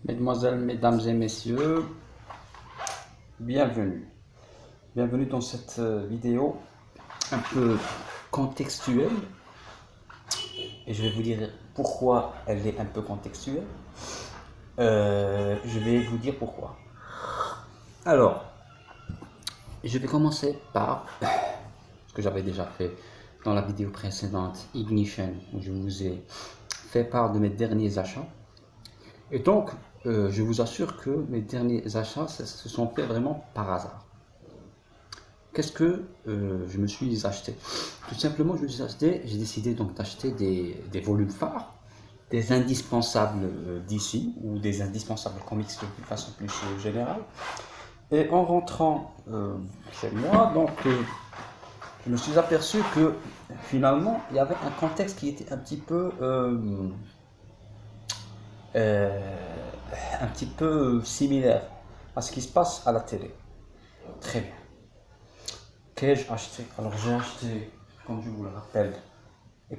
Mesdemoiselles, mesdames et messieurs, bienvenue. Bienvenue dans cette vidéo un peu contextuelle. Et je vais vous dire pourquoi elle est un peu contextuelle. Je vais vous dire pourquoi. Alors, je vais commencer par ce que j'avais déjà fait dans la vidéo précédente, Ignition, où je vous ai fait part de mes derniers achats. Et donc, je vous assure que mes derniers achats se sont faits vraiment par hasard. Qu'est-ce que je me suis acheté? Tout simplement, j'ai décidé donc d'acheter des volumes phares, des indispensables d'ici, ou des indispensables comics de façon plus générale. Et en rentrant chez moi, donc, je me suis aperçu que finalement, il y avait un contexte qui était un petit peu similaire à ce qui se passe à la télé. Très bien. Qu'ai-je acheté? Alors j'ai acheté, comme je vous le rappelle,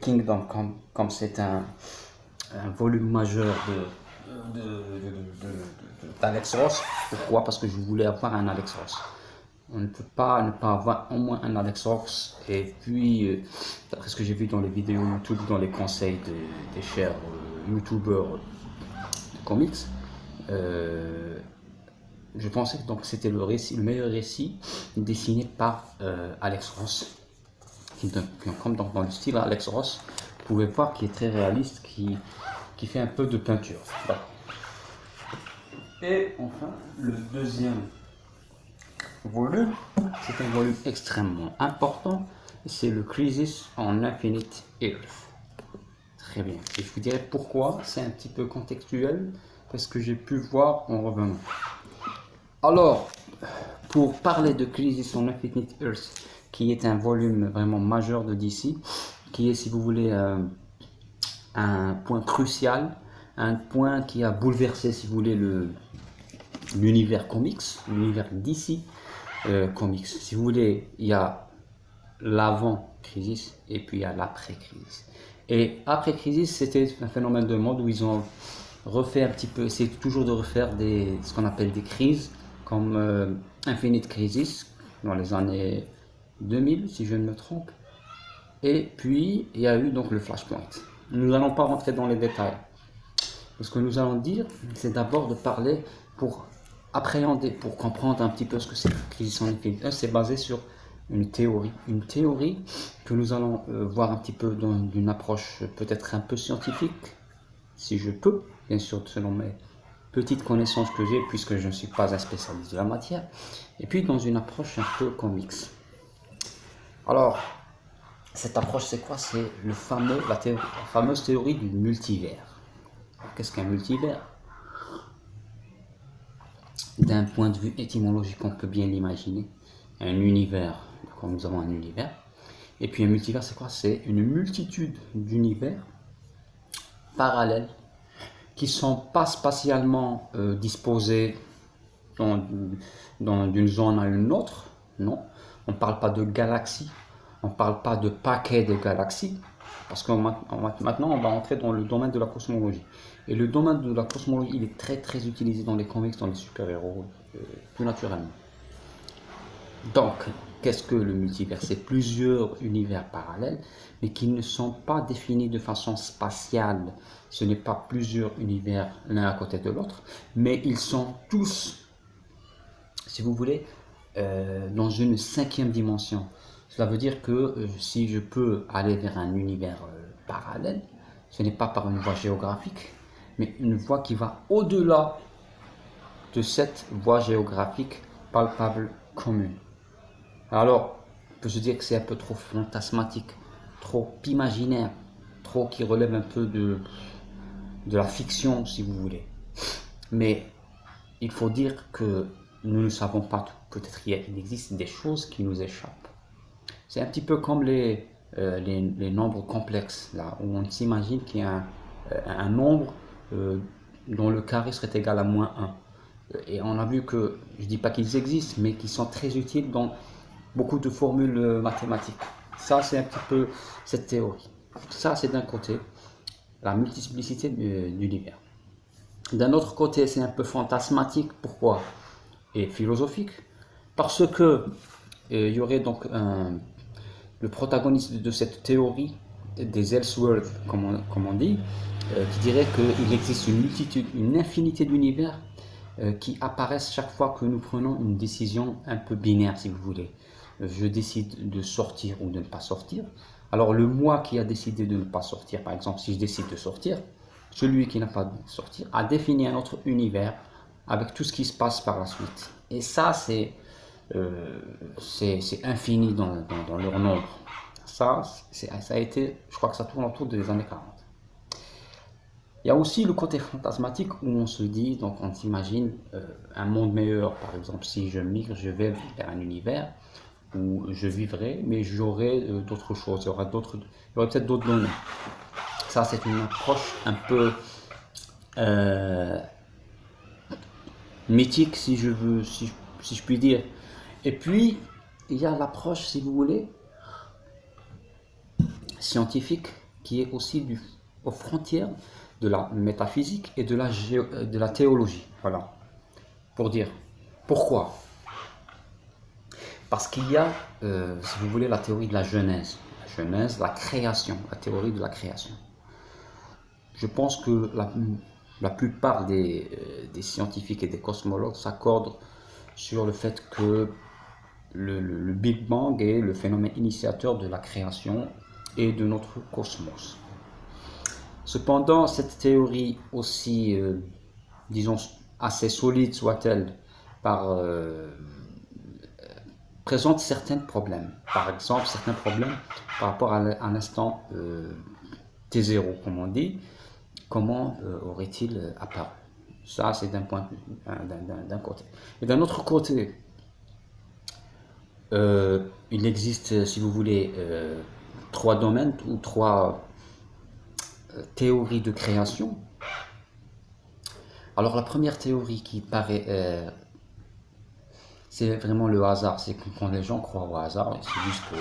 Kingdom comme c'est un volume majeur d'Alex Ross. Pourquoi? Parce que je voulais avoir un Alex Ross. On ne peut pas ne pas avoir au moins un Alex Ross. Et puis, d'après ce que j'ai vu dans les vidéos YouTube, dans les conseils des chers youtubeurs de comics, je pensais que c'était le meilleur récit dessiné par Alex Ross. Comme dans le style Alex Ross, vous pouvez voir qu'il est très réaliste, qui fait un peu de peinture. Voilà. Et enfin, le deuxième volume, c'est un volume extrêmement important, c'est le Crisis on Infinite Earth. Très bien. Et je vous dirai pourquoi, c'est un petit peu contextuel, parce que j'ai pu voir en revenant. Alors, pour parler de Crisis on Infinite Earth, qui est un volume vraiment majeur de DC, qui est, si vous voulez, un point crucial, un point qui a bouleversé, si vous voulez, l'univers comics, l'univers DC comics. Si vous voulez, il y a l'avant-crise et puis il y a l'après-crise. Et après-crise, c'était un phénomène de mode où ils ont refait un petit peu, c'est toujours de refaire ce qu'on appelle des crises, comme Infinite Crisis dans les années 2000, si je ne me trompe. Et puis, il y a eu donc le Flashpoint. Nous n'allons pas rentrer dans les détails. Ce que nous allons dire, c'est d'abord de parler pour appréhender, pour comprendre un petit peu ce que c'est que Crisis on Infinite Earth. C'est basé sur une théorie que nous allons voir un petit peu d'une approche peut-être un peu scientifique, si je peux, bien sûr, selon mes petites connaissances que j'ai, puisque je ne suis pas un spécialiste de la matière, et puis dans une approche un peu comics. Alors, cette approche, c'est quoi? C'est la fameuse théorie du multivers. Qu'est-ce qu'un multivers? D'un point de vue étymologique, on peut bien l'imaginer. Un univers, comme nous avons un univers. Et puis un multivers, c'est quoi? C'est une multitude d'univers parallèles qui ne sont pas spatialement disposés d'une zone à une autre. Non, on ne parle pas de galaxies, on ne parle pas de paquets de galaxies, parce que maintenant on va entrer dans le domaine de la cosmologie. Et le domaine de la cosmologie, il est très très utilisé dans les comics, dans les super-héros, tout naturellement. Donc, qu'est-ce que le multivers? C'est plusieurs univers parallèles, mais qui ne sont pas définis de façon spatiale. Ce n'est pas plusieurs univers l'un à côté de l'autre, mais ils sont tous, si vous voulez, dans une cinquième dimension. Cela veut dire que si je peux aller vers un univers parallèle, ce n'est pas par une voie géographique, mais une voie qui va au-delà de cette voie géographique palpable commune. Alors, on peut se dire que c'est un peu trop fantasmatique, trop imaginaire, trop qui relève un peu de la fiction, si vous voulez. Mais il faut dire que nous ne savons pas tout. Peut-être qu'il existe des choses qui nous échappent. C'est un petit peu comme les nombres complexes, là, où on s'imagine qu'il y a un nombre dont le carré serait égal à -1. Et on a vu que, je ne dis pas qu'ils existent, mais qu'ils sont très utiles dans beaucoup de formules mathématiques. Ça, c'est un petit peu cette théorie. Ça, c'est d'un côté la multiplicité d'univers. D'un autre côté, c'est un peu fantasmatique. Pourquoi? Et philosophique. Parce que il y aurait donc le protagoniste de cette théorie des Elseworlds, comme on dit, qui dirait qu'il existe une multitude, une infinité d'univers qui apparaissent chaque fois que nous prenons une décision un peu binaire, si vous voulez. Je décide de sortir ou de ne pas sortir. Alors le moi qui a décidé de ne pas sortir, par exemple, si je décide de sortir, celui qui n'a pas de sortir a défini un autre univers avec tout ce qui se passe par la suite. Et ça, c'est infini dans leur nombre. Ça a été, je crois que ça tourne autour des années 40. Il y a aussi le côté fantasmatique où on se dit, donc on s'imagine un monde meilleur. Par exemple, si je migre, je vais vers un univers où je vivrai, mais j'aurai d'autres choses. Il y aura peut-être d'autres données. Ça, c'est une approche un peu mythique, si je puis dire. Et puis, il y a l'approche, si vous voulez, scientifique, qui est aussi aux frontières de la métaphysique et de la théologie. Voilà. Pour dire pourquoi. Parce qu'il y a, si vous voulez, la théorie de la Genèse. La Genèse, la création, la théorie de la création. Je pense que la plupart des scientifiques et des cosmologues s'accordent sur le fait que le Big Bang est le phénomène initiateur de la création et de notre cosmos. Cependant, cette théorie, aussi, disons, assez solide soit-elle, présente certains problèmes. Par exemple, certains problèmes par rapport à l'instant T0, comme on dit. Comment aurait-il apparu? Ça, c'est d'un côté. Et d'un autre côté, il existe, si vous voulez, trois domaines ou trois théories de création. Alors la première théorie qui paraît, c'est vraiment le hasard. C'est que quand les gens croient au hasard, c'est juste que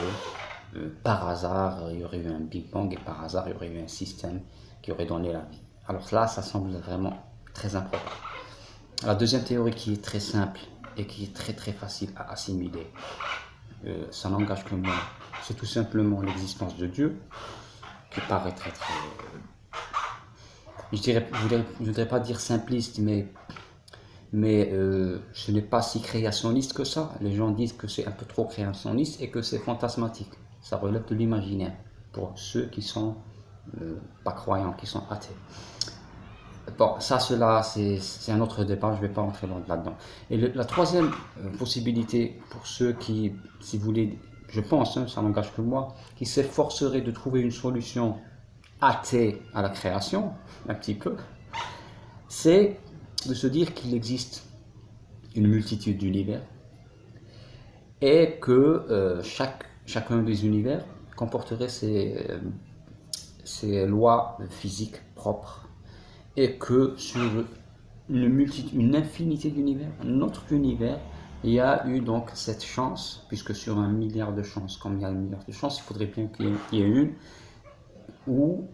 par hasard, il y aurait eu un Big Bang et par hasard, il y aurait eu un système qui aurait donné la vie. Alors là, ça semble vraiment très improbable. La deuxième théorie qui est très simple et qui est très très facile à assimiler, ça n'engage que moi, c'est tout simplement l'existence de Dieu, qui paraît très très... je ne voudrais pas dire simpliste, mais ce n'est pas si créationniste que ça. Les gens disent que c'est un peu trop créationniste et que c'est fantasmatique. Ça relève de l'imaginaire pour ceux qui sont pas croyants, qui sont athées. Bon, cela, c'est un autre débat, je ne vais pas entrer là-dedans. Et la troisième possibilité, pour ceux qui, si vous voulez, je pense, ça n'engage que moi, qui s'efforceraient de trouver une solution athée à la création, un petit peu, c'est de se dire qu'il existe une multitude d'univers et que chacun des univers comporterait ses lois physiques propres. Et que sur une infinité d'univers, notre univers, il y a eu donc cette chance, puisque sur 1 milliard de chances, comme il y a 1 milliard de chances, il faudrait bien qu'il y ait une où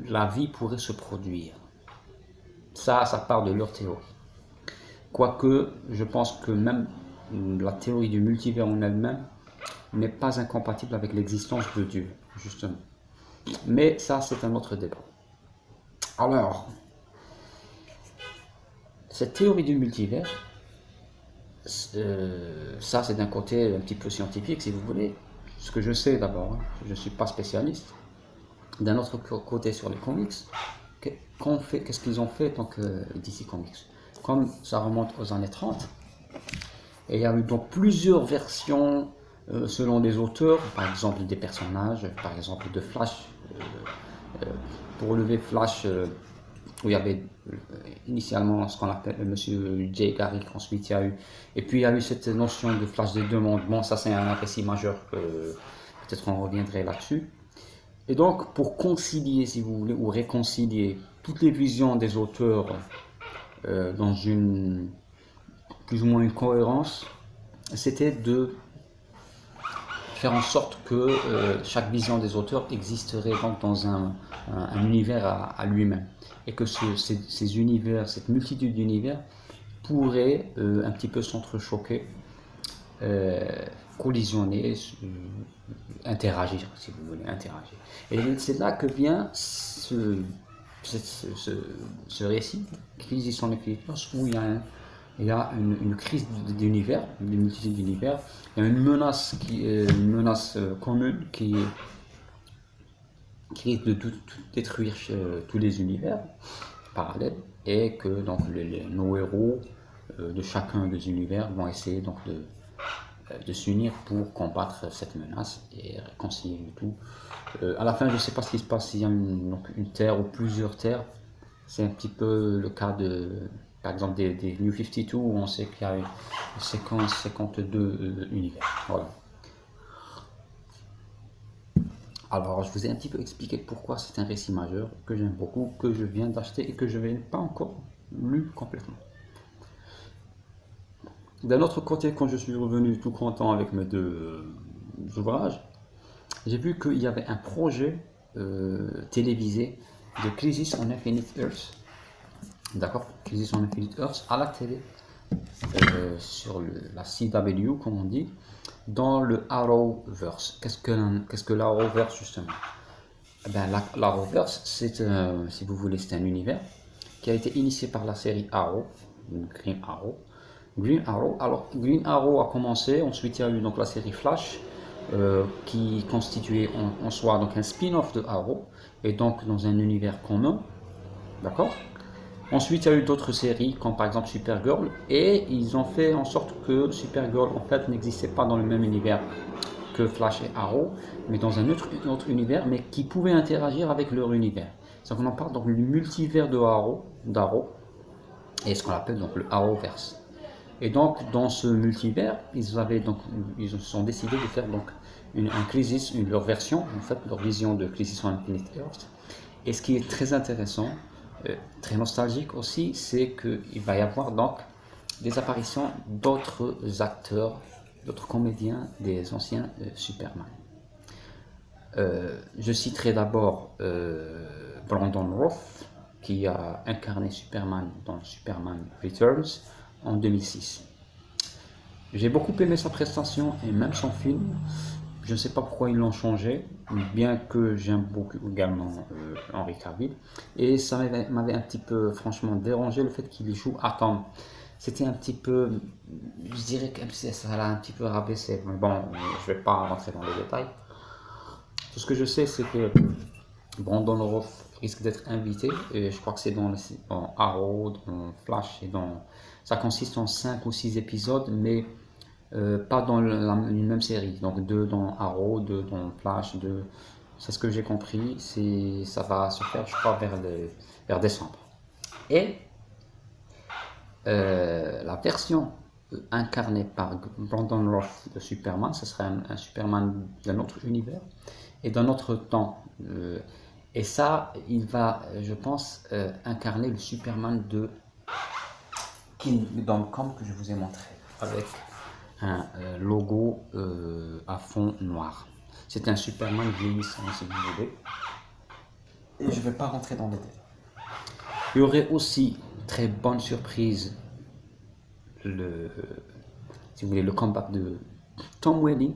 la vie pourrait se produire. Ça part de leur théorie. Quoique, je pense que même la théorie du multivers en elle-même n'est pas incompatible avec l'existence de Dieu, justement. Mais ça, c'est un autre débat. Alors, cette théorie du multivers, ça c'est d'un côté un petit peu scientifique si vous voulez, ce que je sais d'abord, je ne suis pas spécialiste. D'un autre côté sur les comics, qu'est-ce qu'ils ont fait donc DC Comics? Comme ça remonte aux années 30, et il y a eu donc plusieurs versions selon les auteurs, par exemple des personnages, par exemple de Flash, pour relever Flash, où il y avait initialement ce qu'on appelle monsieur Jay Garrick, ensuite il y a eu, et puis il y a eu cette notion de Flash des deux mondes. Bon, ça c'est un récit majeur, peut-être on reviendrait là-dessus. Et donc pour concilier, si vous voulez, ou réconcilier toutes les visions des auteurs dans une plus ou moins une cohérence, c'était de faire en sorte que chaque vision des auteurs existerait donc dans un univers à lui-même, et que ces univers, cette multitude d'univers pourrait un petit peu s'entrechoquer, collisionner, interagir, si vous voulez, interagir. Et c'est là que vient ce récit, Crisis on Infinite Earths, où il y a une crise d'univers, d'une multitude d'univers, il y a une menace commune qui risque de tout détruire tous les univers parallèles, et que donc nos héros de chacun des univers vont essayer donc de s'unir pour combattre cette menace et réconcilier le tout. À la fin, je ne sais pas ce qui se passe, s'il y a une terre ou plusieurs terres. C'est un petit peu le cas par exemple, des New 52, où on sait qu'il y a une séquence 52 univers. Voilà. Alors, je vous ai un petit peu expliqué pourquoi c'est un récit majeur, que j'aime beaucoup, que je viens d'acheter et que je n'ai pas encore lu complètement. D'un autre côté, quand je suis revenu tout content avec mes deux ouvrages, j'ai vu qu'il y avait un projet télévisé de Crisis on Infinite Earths. D'accord, Crisis on Infinite Earths à la télé, sur la CW, comme on dit, dans le Arrowverse. Qu'est-ce que l'Arrowverse, justement? L'Arrowverse, c'est, si vous voulez, c'est un univers qui a été initié par la série Arrow, Green Arrow. Alors Green Arrow a commencé, ensuite il y a eu donc la série Flash, qui constituait en soi donc un spin-off de Arrow, et donc dans un univers commun, d'accord. Ensuite il y a eu d'autres séries, comme par exemple Supergirl, et ils ont fait en sorte que Supergirl en fait n'existait pas dans le même univers que Flash et Arrow, mais dans un autre univers, mais qui pouvait interagir avec leur univers. C'est qu'on en parle donc du multivers d'Arrow, et ce qu'on appelle donc le Arrowverse. Et donc, dans ce multivers, ils se sont décidés de faire donc un Crisis, leur version, en fait, leur vision de Crisis on Infinite Earths. Et ce qui est très intéressant, très nostalgique aussi, c'est qu'il va y avoir donc des apparitions d'autres acteurs, d'autres comédiens, des anciens Superman. Je citerai d'abord Brandon Routh, qui a incarné Superman dans Superman Returns en 2006. J'ai beaucoup aimé sa prestation et même son film. Je ne sais pas pourquoi ils l'ont changé, bien que j'aime beaucoup également Henry Cavill. Et ça m'avait un petit peu franchement dérangé le fait qu'il joue Atom. C'était un petit peu, je dirais que ça l'a un petit peu rabaissé. Mais bon, je ne vais pas rentrer dans les détails. Tout ce que je sais, c'est que Brandon Routh risque d'être invité, et je crois que c'est dans Arrow, dans Flash, et ça consiste en 5 ou 6 épisodes, mais pas dans une même série. Donc 2 dans Arrow, 2 dans Flash, 2. C'est ce que j'ai compris. Ça va se faire, je crois, vers décembre. Et la version incarnée par Brandon Routh de Superman, ce sera un Superman d'un autre univers et d'un autre temps. Et ça, il va, je pense, incarner le Superman de Kingdom Come que je vous ai montré, avec un logo à fond noir. C'est un Superman vieillissant, si vous voulez. Et je ne vais pas rentrer dans les détails. Il y aurait aussi, très bonne surprise, si vous voulez, le comeback de Tom Welling,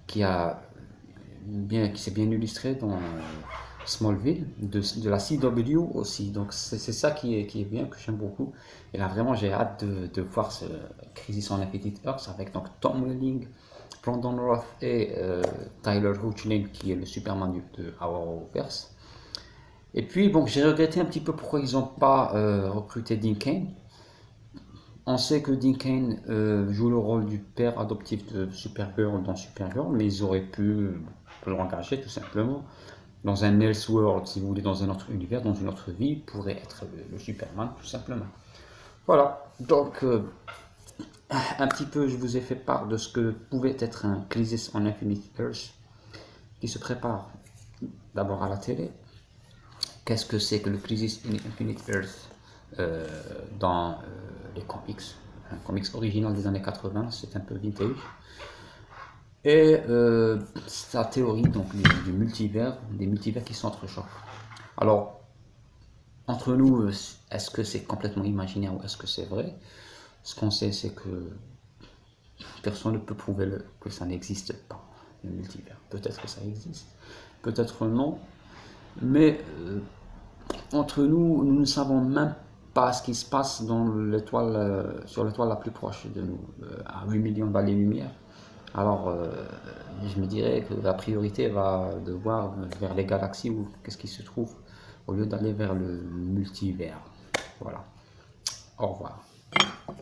qui s'est bien illustré dans Smallville, de la CW aussi. Donc c'est ça qui est bien, que j'aime beaucoup. Et là vraiment j'ai hâte de voir ce Crisis on Infinite Earths avec donc Tom Welling, Brandon Routh et Tyler Hoechlin, qui est le Superman de Arrowverse. Et puis bon, j'ai regretté un petit peu pourquoi ils n'ont pas recruté Dean Cain. On sait que Dean Cain joue le rôle du père adoptif de Supergirl dans Supergirl, mais ils auraient pu l'engager tout simplement dans un Elseworld, si vous voulez, dans un autre univers, dans une autre vie, pourrait être le Superman tout simplement. Voilà, donc un petit peu je vous ai fait part de ce que pouvait être un Crisis on Infinite Earths qui se prépare d'abord à la télé. Qu'est-ce que c'est que le Crisis on Infinite Earths dans les comics, un comics original des années 80, c'est un peu vintage. et sa théorie donc du multivers, des multivers qui s'entrechoquent. Alors, entre nous, est-ce que c'est complètement imaginaire ou est-ce que c'est vrai? Ce qu'on sait, c'est que personne ne peut prouver que ça n'existe pas, le multivers. Peut-être que ça existe, peut-être non, mais entre nous, nous ne savons même pas ce qui se passe dans l'étoile, sur l'étoile la plus proche de nous, à 8 millions d'années-lumière. Alors, je me dirais que la priorité va de voir vers les galaxies ou qu'est-ce qui se trouve, au lieu d'aller vers le multivers. Voilà. Au revoir.